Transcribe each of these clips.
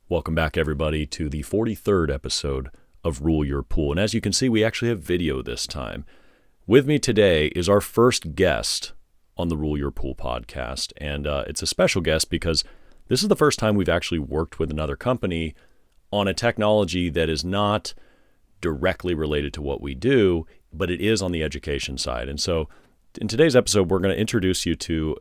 Welcome back, everybody, to the 43rd episode of Rule Your Pool. And as you can see, we actually have video this time. With me today is our first guest on the Rule Your Pool podcast. And it's a special guest because this is the first time we've actually worked with another company on a technology that is not directly related to what we do, but it is on the education side. And so in today's episode, we're going to introduce you to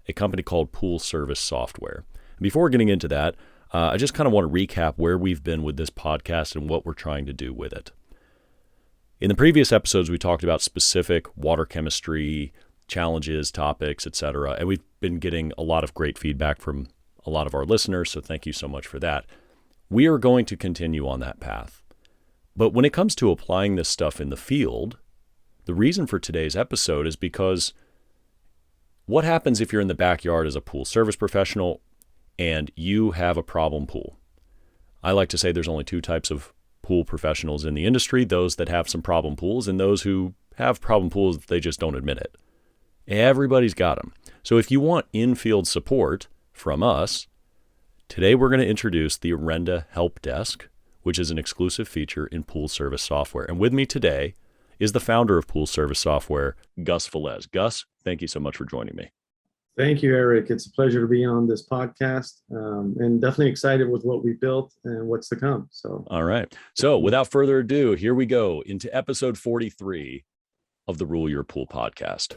a company called Pool Service Software. And before getting into that, I just kind of want to recap where we've been with this podcast and what we're trying to do with it. In the previous episodes, we talked about specific water chemistry challenges, topics, etc. And we've been getting a lot of great feedback from a lot of our listeners, so thank you so much for that. We are going to continue on that path. But when it comes to applying this stuff in the field, the reason for today's episode is because what happens if you're in the backyard as a pool service professional and you have a problem pool? I like to say there's only two types of pool professionals in the industry, those that have some problem pools and those who have problem pools, they just don't admit it. Everybody's got them. So if you want in-field support from us, today we're going to introduce the Orenda Help Desk, which is an exclusive feature in Pool Service Software. And with me today is the founder of Pool Service Software, Gus Velez. Gus, thank you so much for joining me. Thank you, Eric. It's a pleasure to be on this podcast, and definitely excited with what we built and what's to come. All right. So without further ado, here we go into episode 43 of the Rule Your Pool podcast.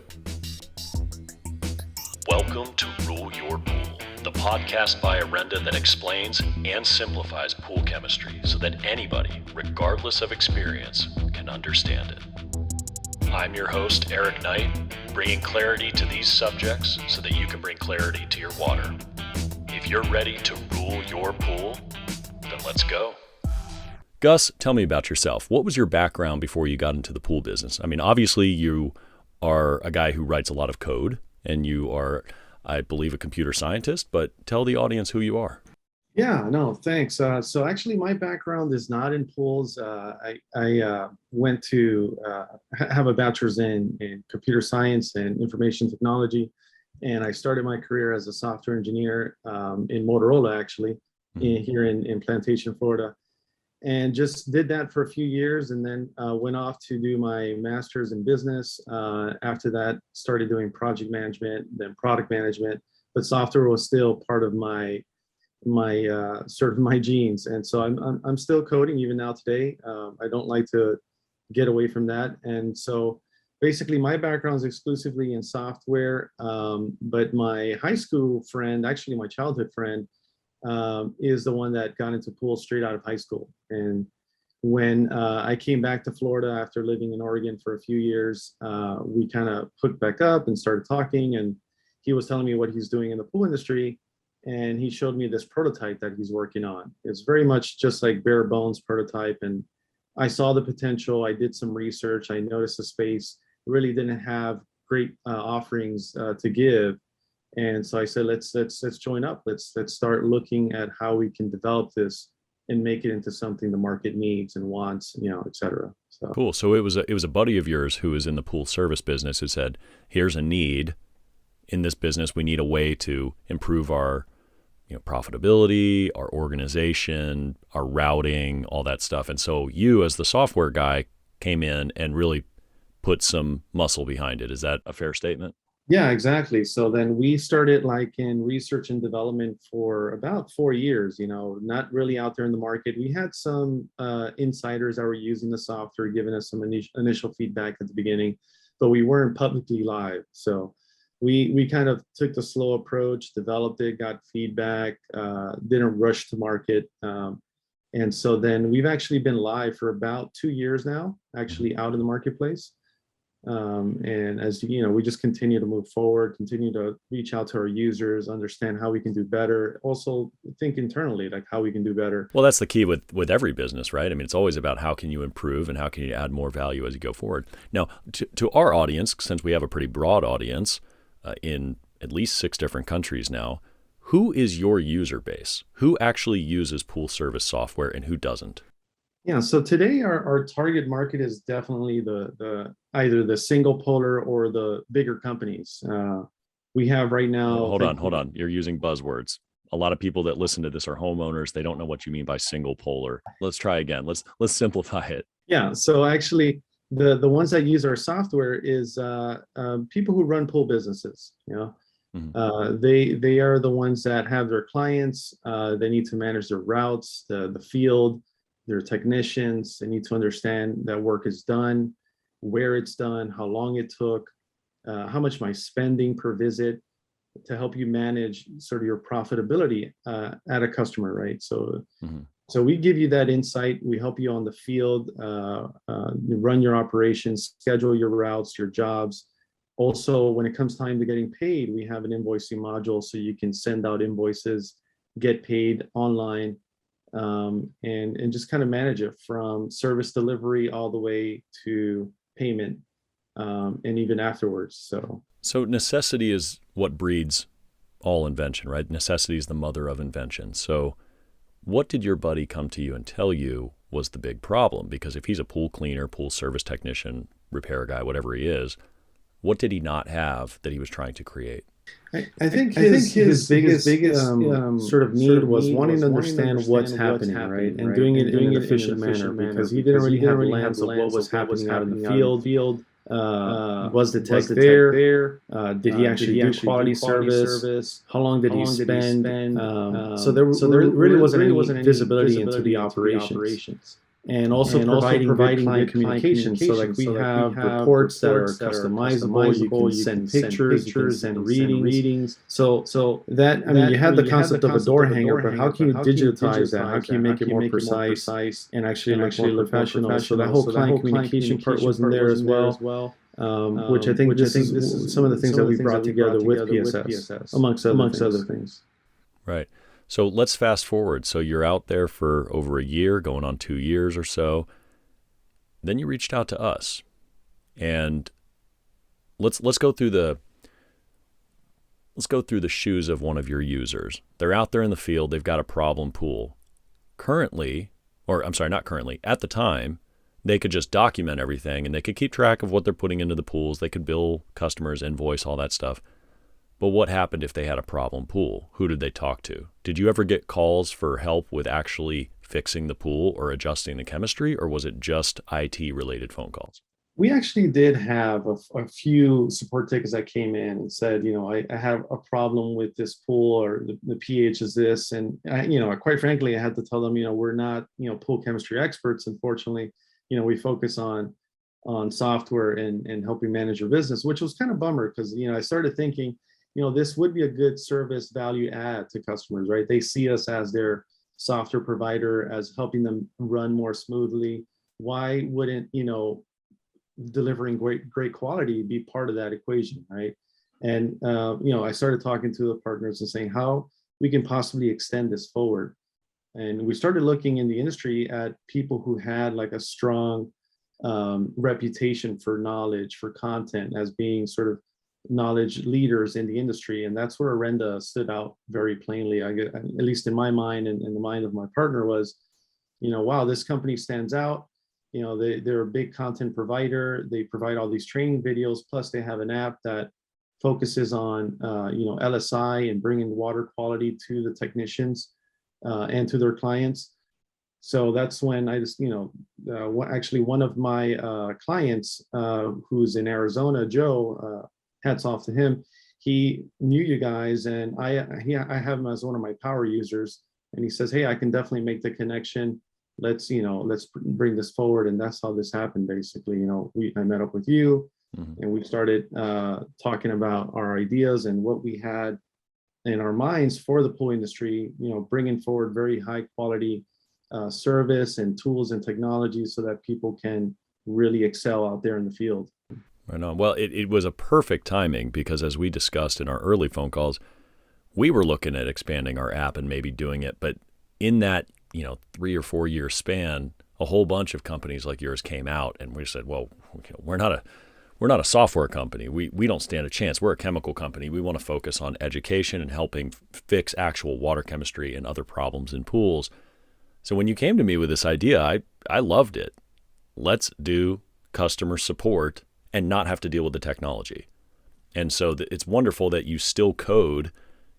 Welcome to Rule Your Pool, the podcast by Orenda that explains and simplifies pool chemistry so that anybody, regardless of experience, can understand it. I'm your host, Eric Knight, bringing clarity to these subjects so that you can bring clarity to your water. If you're ready to rule your pool, then let's go. Gus, tell me about yourself. What was your background before you got into the pool business? I mean, obviously you are a guy who writes a lot of code and you are, I believe, a computer scientist, but tell the audience who you are. Yeah, no, thanks. So actually my background is not in pools. I went to have a bachelor's in computer science and information technology. And I started my career as a software engineer in Motorola, actually, here in Plantation, Florida. And just did that for a few years and then went off to do my master's in business. After that, started doing project management, then product management, but software was still part of my sort of my genes, and so I'm still coding even now today. I don't like to get away from that, and so basically my background is exclusively in software. But my high school friend, actually my childhood friend, is the one that got into pool straight out of high school. And when I came back to Florida after living in Oregon for a few years, we kind of hooked back up and started talking, and he was telling me what he's doing in the pool industry. And he showed me this prototype that he's working on. It's very much just like bare bones prototype. And I saw the potential. I did some research. I noticed the space really didn't have great offerings to give. And so I said, let's join up. Let's start looking at how we can develop this and make it into something the market needs and wants, et cetera. So cool. So it was a buddy of yours who was in the pool service business who said, here's a need in this business. We need a way to improve our profitability, our organization, our routing, all that stuff. And so you, as the software guy, came in and really put some muscle behind it. Is that a fair statement? Yeah, exactly. So then we started like in research and development for about 4 years, not really out there in the market. We had some insiders that were using the software, giving us some initial feedback at the beginning, but we weren't publicly live. So we kind of took the slow approach, developed it, got feedback, didn't rush to market. And so then we've actually been live for about 2 years now, actually out in the marketplace. And as we just continue to move forward, continue to reach out to our users, understand how we can do better, also think internally, like how we can do better. Well, that's the key with every business, right? I mean, it's always about how can you improve and how can you add more value as you go forward. Now, to our audience, since we have a pretty broad audience, in at least 6 different countries now, who is your user base? Who actually uses pool service software and who doesn't? Yeah, so today our target market is definitely the either the single polar or the bigger companies. We have right now. Hold on. You're using buzzwords. a lot of people that listen to this are homeowners. They don't know what you mean by single polar. Let's try again. Let's simplify it. Yeah. So actually, the ones that use our software is people who run pool businesses. They are the ones that have their clients. They need to manage their routes, the field, their technicians. They need to understand that work is done, where it's done, how long it took, how much am I spending per visit, to help you manage sort of your profitability at a customer, right? So we give you that insight. We help you on the field, run your operations, schedule your routes, your jobs. Also, when it comes time to getting paid, we have an invoicing module so you can send out invoices, get paid online, and just kind of manage it from service delivery all the way to payment, and even afterwards. So necessity is what breeds all invention, right? Necessity is the mother of invention. So what did your buddy come to you and tell you was the big problem? Because if he's a pool cleaner, pool service technician, repair guy, whatever he is, what did he not have that he was trying to create? I think his biggest sort of need was wanting to understand what's happening, right? And doing it in an efficient manner, because he didn't really have a lens of what was happening out in the field. Was the tech there? Did he actually do quality service? How long did he spend? So there really wasn't any visibility into the operations. And also providing client communication. So like we have reports that are customizable. You can send pictures, you can send readings. So that, I mean, you had the concept of a door hanger, but how can you digitize that? How can you make it more precise and actually look professional? So that whole client communication part wasn't there as well. Which I think this is some of the things that we brought together with PSS, amongst other things. Right. So let's fast forward. So you're out there for over a year, going on 2 years or so. Then you reached out to us, and let's go through the shoes of one of your users. They're out there in the field. They've got a problem pool. At the time, they could just document everything, and they could keep track of what they're putting into the pools. They could bill customers, invoice, all that stuff. But what happened if they had a problem pool? Who did they talk to? Did you ever get calls for help with actually fixing the pool or adjusting the chemistry, or was it just IT-related phone calls? We actually did have a few support tickets that came in and said, I have a problem with this pool, or the pH is this. And, quite frankly, I had to tell them, we're not, pool chemistry experts. Unfortunately, we focus on software and helping manage your business, which was kind of bummer because, I started thinking, this would be a good service value add to customers, right? They see us as their software provider, as helping them run more smoothly. Why wouldn't, delivering great quality be part of that equation, right? And, I started talking to the partners and saying how we can possibly extend this forward. And we started looking in the industry at people who had like a strong reputation for knowledge, for content, as being sort of knowledge leaders in the industry. And that's where Orenda stood out very plainly, at least in my mind and in the mind of my partner, was, wow, this company stands out. They're a big content provider. They provide all these training videos, plus they have an app that focuses on, LSI and bringing water quality to the technicians and to their clients. So that's when I just, actually one of my clients who's in Arizona, Joe, hats off to him. He knew you guys, and I have him as one of my power users. And he says, "Hey, I can definitely make the connection. Let's bring this forward." And that's how this happened. Basically, I met up with you, and we started talking about our ideas and what we had in our minds for the pool industry. Bringing forward very high quality service and tools and technology so that people can really excel out there in the field. Right on. Well, it was a perfect timing because, as we discussed in our early phone calls, we were looking at expanding our app and maybe doing it. But in that 3 or 4 year span, a whole bunch of companies like yours came out, and we said, well, we're not a software company. We don't stand a chance. We're a chemical company. We want to focus on education and helping fix actual water chemistry and other problems in pools. So when you came to me with this idea, I loved it. Let's do customer support and not have to deal with the technology. And so it's wonderful that you still code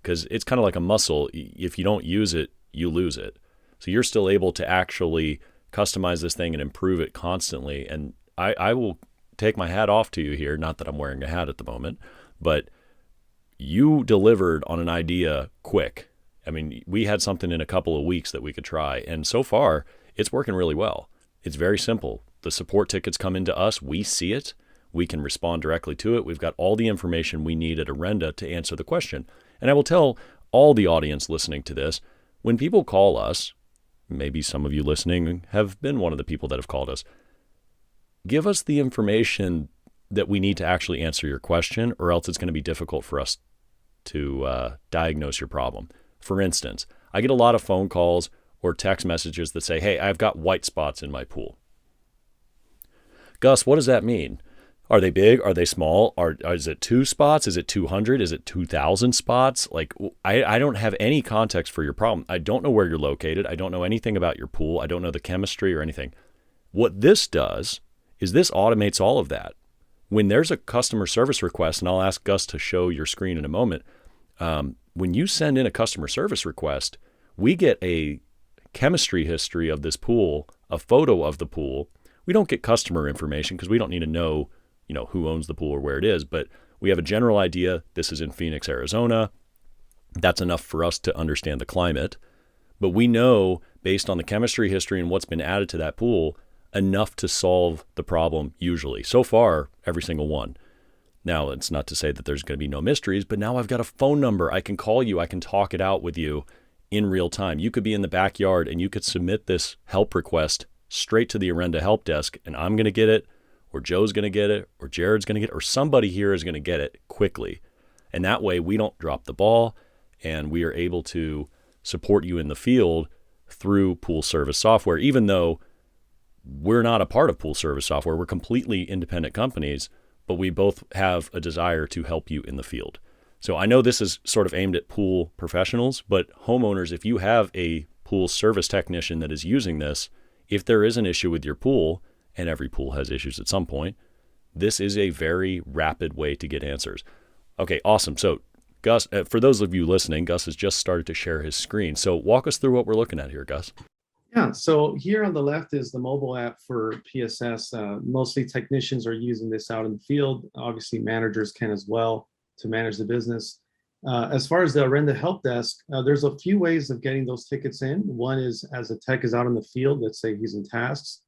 because it's kind of like a muscle. If you don't use it, you lose it. So you're still able to actually customize this thing and improve it constantly. And I will take my hat off to you here. Not that I'm wearing a hat at the moment, but you delivered on an idea quick. I mean, we had something in a couple of weeks that we could try. And so far, it's working really well. It's very simple. The support tickets come into us. We see it. We can respond directly to it. We've got all the information we need at Orenda to answer the question. And I will tell all the audience listening to this, when people call us, maybe some of you listening have been one of the people that have called us, give us the information that we need to actually answer your question, or else it's going to be difficult for us to diagnose your problem. For instance, I get a lot of phone calls or text messages that say, hey, I've got white spots in my pool. Gus, what does that mean? Are they big? Are they small? Is it 2 spots? Is it 200? Is it 2,000 spots? Like, I don't have any context for your problem. I don't know where you're located. I don't know anything about your pool. I don't know the chemistry or anything. What this does is this automates all of that. When there's a customer service request, and I'll ask Gus to show your screen in a moment, when you send in a customer service request, we get a chemistry history of this pool, a photo of the pool. We don't get customer information because we don't need to know, who owns the pool or where it is, but we have a general idea. This is in Phoenix, Arizona. That's enough for us to understand the climate. But we know, based on the chemistry history and what's been added to that pool, enough to solve the problem usually. So far, every single one. Now, it's not to say that there's going to be no mysteries, but now I've got a phone number. I can call you. I can talk it out with you in real time. You could be in the backyard and you could submit this help request straight to the Orenda help desk, and I'm going to get it, or Joe's going to get it, or Jared's going to get it, or somebody here is going to get it quickly. And that way we don't drop the ball, and we are able to support you in the field through pool service software, even though we're not a part of pool service software. We're completely independent companies, but we both have a desire to help you in the field. So I know this is sort of aimed at pool professionals, but homeowners, if you have a pool service technician that is using this, if there is an issue with your pool, and every pool has issues at some point, this is a very rapid way to get answers. Okay, awesome. So Gus, for those of you listening, Gus has just started to share his screen. So walk us through what we're looking at here, Gus. Yeah, so here on the left is the mobile app for PSS. Mostly technicians are using this out in the field. Obviously, managers can as well to manage the business. As far as the Orenda help desk, there's a few ways of getting those tickets in. One is as a tech is out in the field, let's say he's in tasks,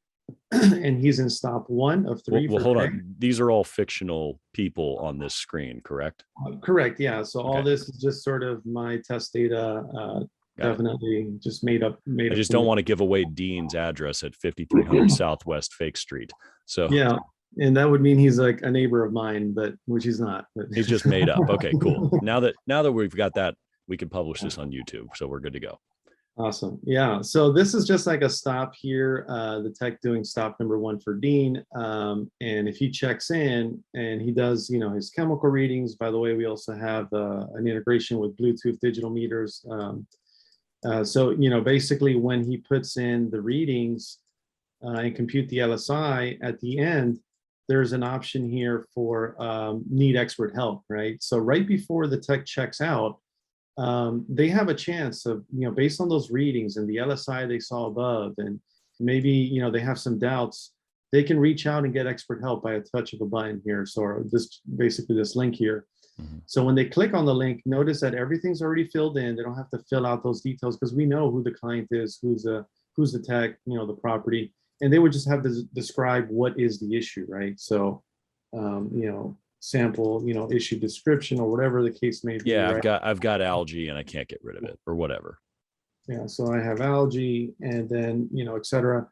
and he's in stop 1 of 3. Well, hold on. These are all fictional people on this screen, correct? Correct, yeah. So all this is just sort of my test data. Definitely just made up. I just don't want to give away Dean's address at 5300 Southwest Fake Street. So yeah, and that would mean he's like a neighbor of mine, but which he's not. But. He's just made up. Okay, cool. Now that we've got that, we can publish this on YouTube, so we're good to go. Awesome. Yeah. So this is just like a stop here. The tech doing stop number 1 for Dean, and if he checks in and he does, his chemical readings. By the way, we also have an integration with Bluetooth digital meters. So, basically when he puts in the readings and compute the LSI at the end, there's an option here for need expert help, right? So right before the tech checks out, they have a chance of, based on those readings and the LSI they saw above, and maybe, they have some doubts, they can reach out and get expert help by a touch of a button here. So basically this link here. Mm-hmm. So when they click on the link, notice that everything's already filled in. They don't have to fill out those details because we know who the client is, who's the tech, the property, and they would just have to describe what is the issue, right? So, sample, issue description or whatever the case may be. Yeah, right? I've got algae and I can't get rid of it or whatever. Yeah, so I have algae, and then et cetera.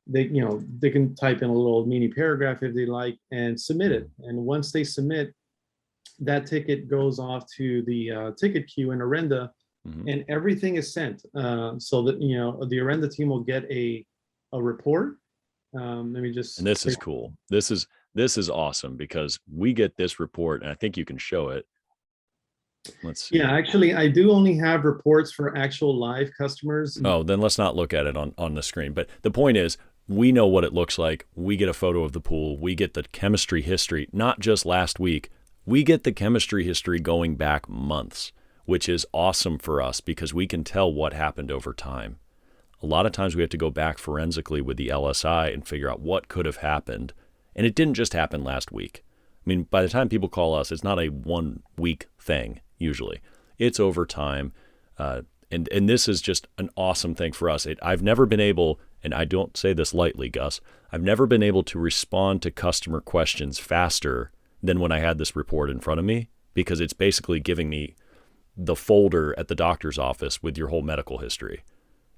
They can type in a little mini paragraph if they like and submit it. And once they submit, that ticket goes off to the ticket queue in Orenda, and everything is sent. So that the Orenda team will get a report. Let me just. And this is cool. This is awesome because we get this report, and I think you can show it. Let's see. Yeah, actually, I do only have reports for actual live customers. Oh, then let's not look at it on the screen. But the point is, we know what it looks like. We get a photo of the pool. We get the chemistry history, not just last week. We get the chemistry history going back months. which is awesome for us because we can tell what happened over time. A lot of times we have to go back forensically with the LSI and figure out what could have happened. And it didn't just happen last week. I mean, by the time people call us, it's not a 1 week thing, usually. It's over time. And this is just an awesome thing for us. I've never been able, and I don't say this lightly, Gus, I've never been able to respond to customer questions faster than when I had this report in front of me, because it's basically giving me the folder at the doctor's office with your whole medical history.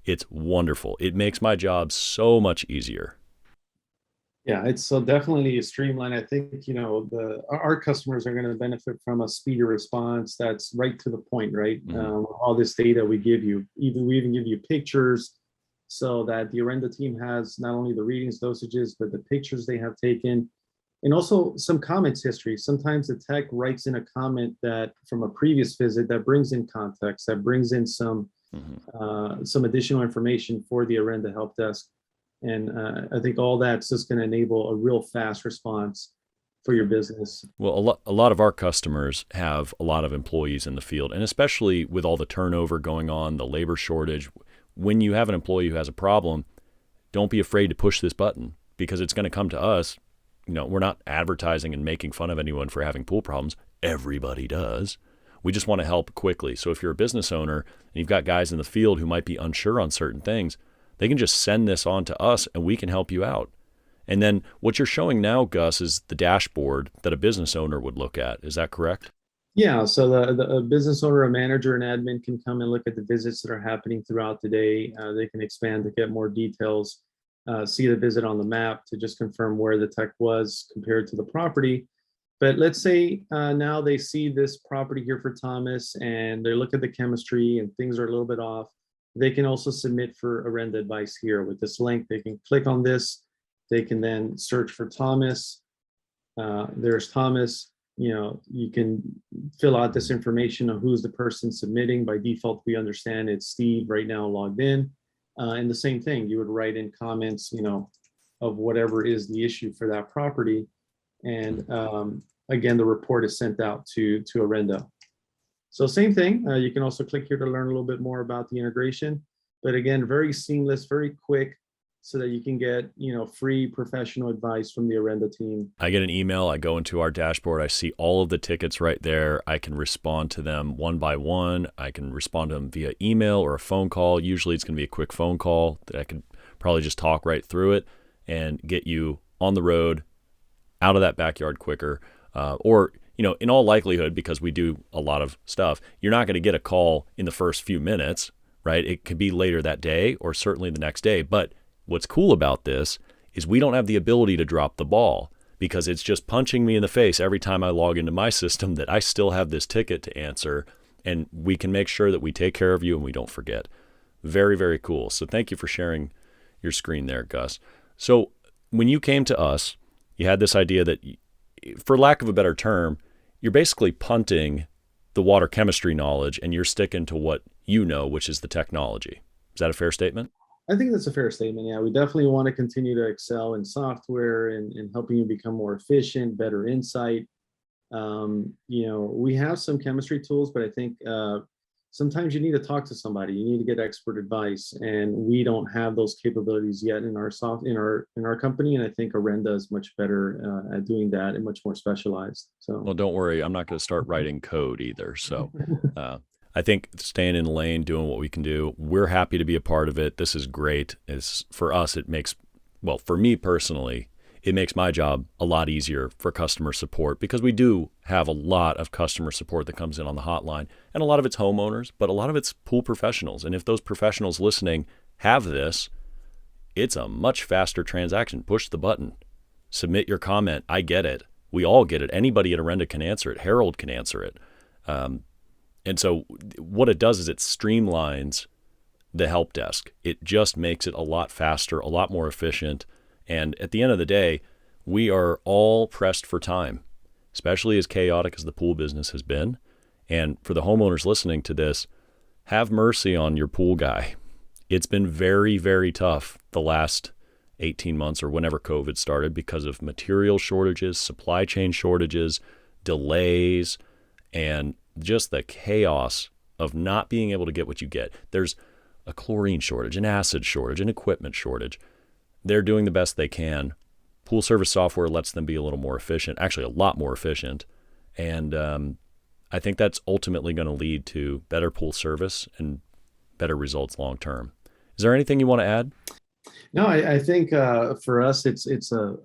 It's wonderful. It makes my job so much easier. Yeah, it's so definitely a streamline. I think, our customers are going to benefit from a speedy response that's right to the point, right? All this data we give you, we even give you pictures so that the Orenda team has not only the readings, dosages, but the pictures they have taken, and also some comments history. Sometimes the tech writes in a comment that from a previous visit that brings in context, that brings in some additional information for the Orenda help desk. And I think all that's just going to enable a real fast response for your business. Well, a lot of our customers have a lot of employees in the field, and especially with all the turnover going on, the labor shortage, when you have an employee who has a problem, don't be afraid to push this button, because it's going to come to us. We're not advertising and making fun of anyone for having pool problems. Everybody does. We just want to help quickly. So if you're a business owner and you've got guys in the field who might be unsure on certain things, they can just send this on to us and we can help you out. And then what you're showing now, Gus, is the dashboard that a business owner would look at. Is that correct? Yeah, so the business owner, a manager, and admin can come and look at the visits that are happening throughout the day. They can expand to get more details, see the visit on the map to just confirm where the tech was compared to the property. But let's say now they see this property here for Thomas and they look at the chemistry and things are a little bit off. They can also submit for Orenda advice here with this link. They can click on this. They can then search for Thomas. There's Thomas. You can fill out this information of who's the person submitting. By default, we understand it's Steve right now logged in. And the same thing, you would write in comments, of whatever is the issue for that property. And again, the report is sent out to Orenda. So same thing, you can also click here to learn a little bit more about the integration. But again, very seamless, very quick, so that you can get, free professional advice from the Orenda team. I get an email, I go into our dashboard, I see all of the tickets right there. I can respond to them one by one. I can respond to them via email or a phone call. Usually it's going to be a quick phone call that I can probably just talk right through it and get you on the road, out of that backyard quicker. Or in all likelihood, because we do a lot of stuff, you're not going to get a call in the first few minutes, right? It could be later that day or certainly the next day. But what's cool about this is we don't have the ability to drop the ball, because it's just punching me in the face every time I log into my system that I still have this ticket to answer, and we can make sure that we take care of you and we don't forget. Very, very cool. So thank you for sharing your screen there, Gus. So when you came to us, you had this idea that, for lack of a better term, you're basically punting the water chemistry knowledge and you're sticking to what you know, which is the technology. Is that a fair statement? I think that's a fair statement. Yeah, we definitely want to continue to excel in software and helping you become more efficient, better insight. We have some chemistry tools, but I think sometimes you need to talk to somebody. You need to get expert advice, and we don't have those capabilities yet in our company. And I think Orenda is much better at doing that and much more specialized. So, well, don't worry, I'm not going to start writing code either. So, I think staying in the lane, doing what we can do, we're happy to be a part of it. This is great. For us, for me personally, it makes my job a lot easier for customer support, because we do have a lot of customer support that comes in on the hotline, and a lot of it's homeowners, but a lot of it's pool professionals. And if those professionals listening have this, it's a much faster transaction. Push the button, submit your comment. I get it. We all get it. Anybody at Orenda can answer it. Harold can answer it. And so what it does is it streamlines the help desk. It just makes it a lot faster, a lot more efficient. And at the end of the day, we are all pressed for time, especially as chaotic as the pool business has been. And for the homeowners listening to this, have mercy on your pool guy. It's been very, very tough the last 18 months or whenever COVID started, because of material shortages, supply chain shortages, delays, and just the chaos of not being able to get what you get. There's a chlorine shortage, an acid shortage, an equipment shortage. They're doing the best they can. Pool service software lets them be a little more efficient, actually a lot more efficient. And I think that's ultimately going to lead to better pool service and better results long term. Is there anything you want to add? No, I think for us, it's a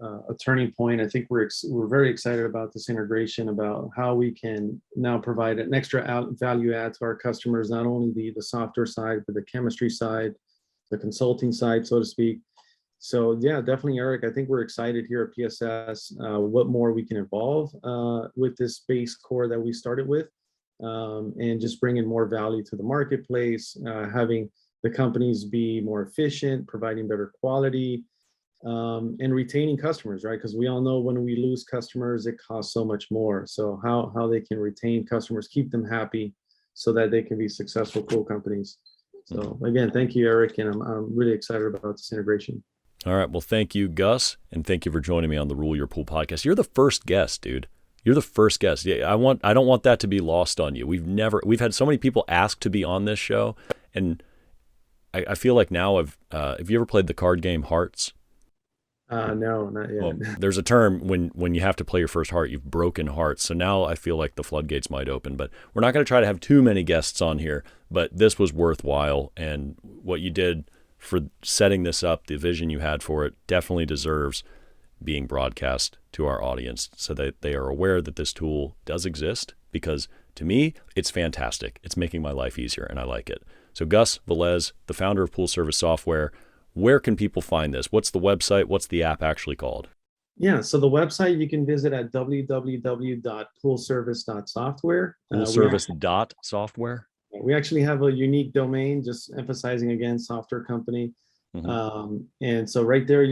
turning point. I think we're very excited about this integration, about how we can now provide an extra value add to our customers, not only the software side, but the chemistry side, the consulting side, so to speak. So yeah, definitely, Eric. I think we're excited here at PSS. What more we can evolve with this base core that we started with, and just bringing more value to the marketplace, having the companies be more efficient, providing better quality, and retaining customers, right? Because we all know when we lose customers, it costs so much more. So how they can retain customers, keep them happy, so that they can be successful pool companies. So again, thank you, Eric, and I'm really excited about this integration. All right. Well, thank you, Gus, and thank you for joining me on the Rule Your Pool podcast. You're the first guest, dude. You're the first guest. Yeah, I don't want that to be lost on you. We've had so many people ask to be on this show, and I feel like now have you ever played the card game Hearts? No, not yet. Well, there's a term when you have to play your first heart, you've broken hearts. So now I feel like the floodgates might open, but we're not going to try to have too many guests on here, but this was worthwhile. And what you did for setting this up, the vision you had for it, definitely deserves being broadcast to our audience so that they are aware that this tool does exist, because to me, it's fantastic. It's making my life easier and I like it. So Gus Velez, the founder of Pool Service Software, where can people find this? What's the website? What's the app actually called? Yeah, so the website you can visit at www.poolservice.software. Poolservice.software? We actually have a unique domain, just emphasizing again, software company. Mm-hmm. And so right there,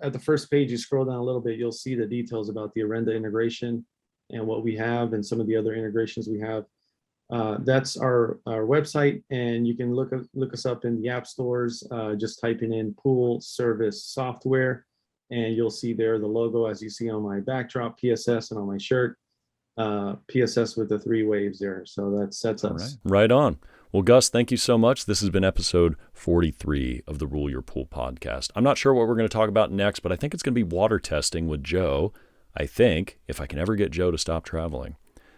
at the first page, you scroll down a little bit, you'll see the details about the Orenda integration and what we have and some of the other integrations we have. That's our website, and you can look us up in the app stores, just typing in Pool Service Software, and you'll see there the logo as you see on my backdrop, PSS, and on my shirt. PSS with the 3 waves there. So that's us. Right on. Well, Gus, thank you so much. This has been episode 43 of the Rule Your Pool podcast. I'm not sure what we're going to talk about next, but I think it's going to be water testing with Joe. I think, if I can ever get Joe to stop traveling.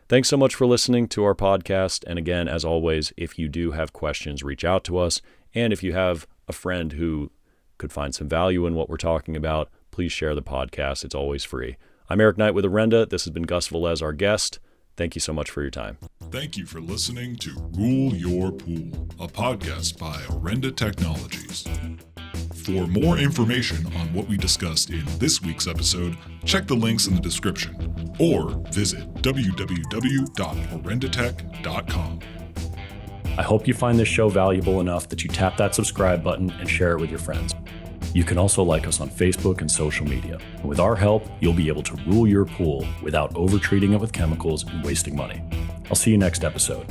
Thanks so much for listening to our podcast. And again, as always, if you do have questions, reach out to us. And if you have a friend who could find some value in what we're talking about, please share the podcast. It's always free. I'm Eric Knight with Orenda. This has been Gus Velez, our guest. Thank you so much for your time. Thank you for listening to Rule Your Pool, a podcast by Orenda Technologies. For more information on what we discussed in this week's episode, check the links in the description or visit www.orendatech.com. I hope you find this show valuable enough that you tap that subscribe button and share it with your friends. You can also like us on Facebook and social media. And with our help, you'll be able to rule your pool without over-treating it with chemicals and wasting money. I'll see you next episode.